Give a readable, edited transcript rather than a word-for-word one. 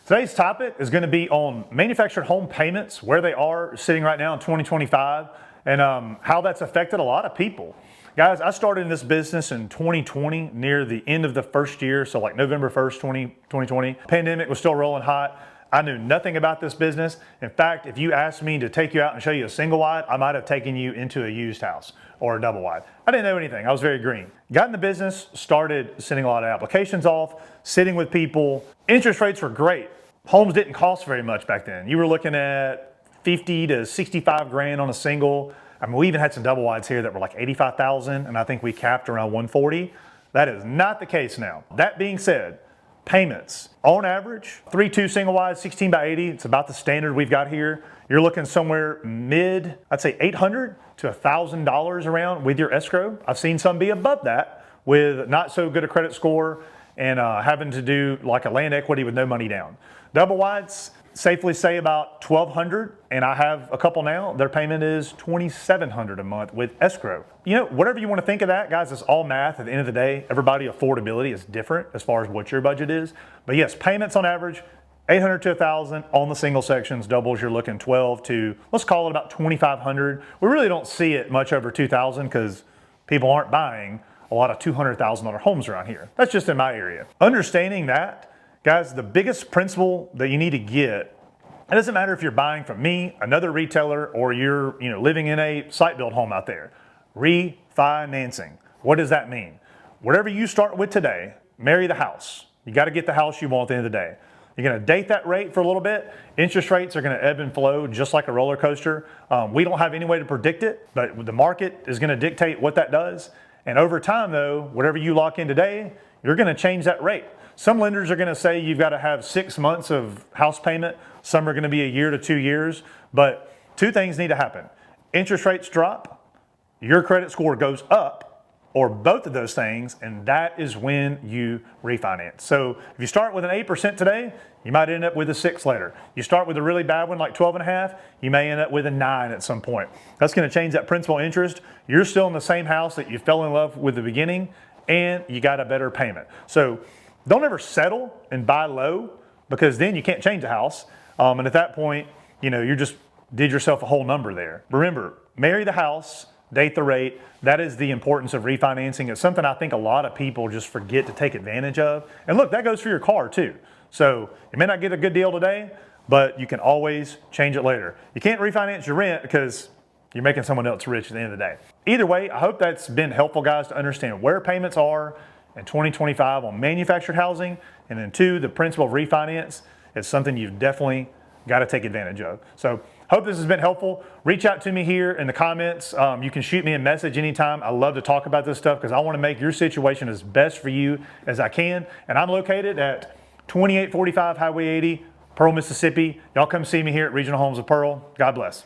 Today's topic is going to be on manufactured home payments, where they are sitting right now in 2025, and how that's affected a lot of people. Guys, I started in this business in 2020, near the end of the first year, so like November 1st, 2020. Pandemic was still rolling hot. I knew nothing about this business. In fact, if you asked me to take you out and show you a single wide, I might have taken you into a used house or a double wide. I didn't know anything. I was very green. Got in the business, started sending a lot of applications off, sitting with people. Interest rates were great. Homes didn't cost very much back then. You were looking at 50 to 65 grand on a single. I mean, we even had some double wides here that were like 85,000, and I think we capped around 140. That is not the case now. That being said, payments, on average, 3.2 single wide, 16 by 80, it's about the standard we've got here. You're looking somewhere mid, I'd say $800 to $1,000 around with your escrow. I've seen some be above that with not so good a credit score and having to do like a land equity with no money down. Double wides, safely say about $1,200, and I have a couple now. Their payment is $2,700 a month with escrow. You know, whatever you want to think of that, guys, it's all math. At the end of the day, everybody affordability is different as far as what your budget is. But yes, payments on average, $800 to $1,000 on the single sections. Doubles, you're looking 12 to, let's call it about $2,500. We really don't see it much over $2,000 because people aren't buying a lot of $200,000 homes around here. That's just in my area. Understanding that, guys, the biggest principle that you need to get, it doesn't matter if you're buying from me, another retailer, or you're living in a site-built home out there. Refinancing. What does that mean? Whatever you start with today, marry the house. You got to get the house you want at the end of the day. You're going to date that rate for a little bit. Interest rates are going to ebb and flow just like a roller coaster. We don't have any way to predict it, but the market is going to dictate what that does. And over time, though, whatever you lock in today, you're going to change that rate. Some lenders are going to say you've got to have 6 months of house payment. Some are going to be a year to 2 years. But two things need to happen. Interest rates drop, your credit score goes up, or both of those things, and that is when you refinance. So if you start with an 8% today, you might end up with a 6 later. You start with a really bad one like 12.5, you may end up with a 9 at some point. That's going to change that principal interest. You're still in the same house that you fell in love with at the beginning, and you got a better payment. So don't ever settle and buy low, because then you can't change the house. And at that point, you just did yourself a whole number there. Remember, marry the house, date the rate. That is the importance of refinancing. It's something I think a lot of people just forget to take advantage of. And look, that goes for your car too. So you may not get a good deal today, but you can always change it later. You can't refinance your rent because you're making someone else rich at the end of the day. Either way, I hope that's been helpful, guys, to understand where payments are in 2025 on manufactured housing. And then 2, the principle of refinance is something you've definitely got to take advantage of. So hope this has been helpful. Reach out to me here in the comments. You can shoot me a message anytime. I love to talk about this stuff because I want to make your situation as best for you as I can. And I'm located at 2845 Highway 80, Pearl, Mississippi. Y'all come see me here at Regional Homes of Pearl. God bless.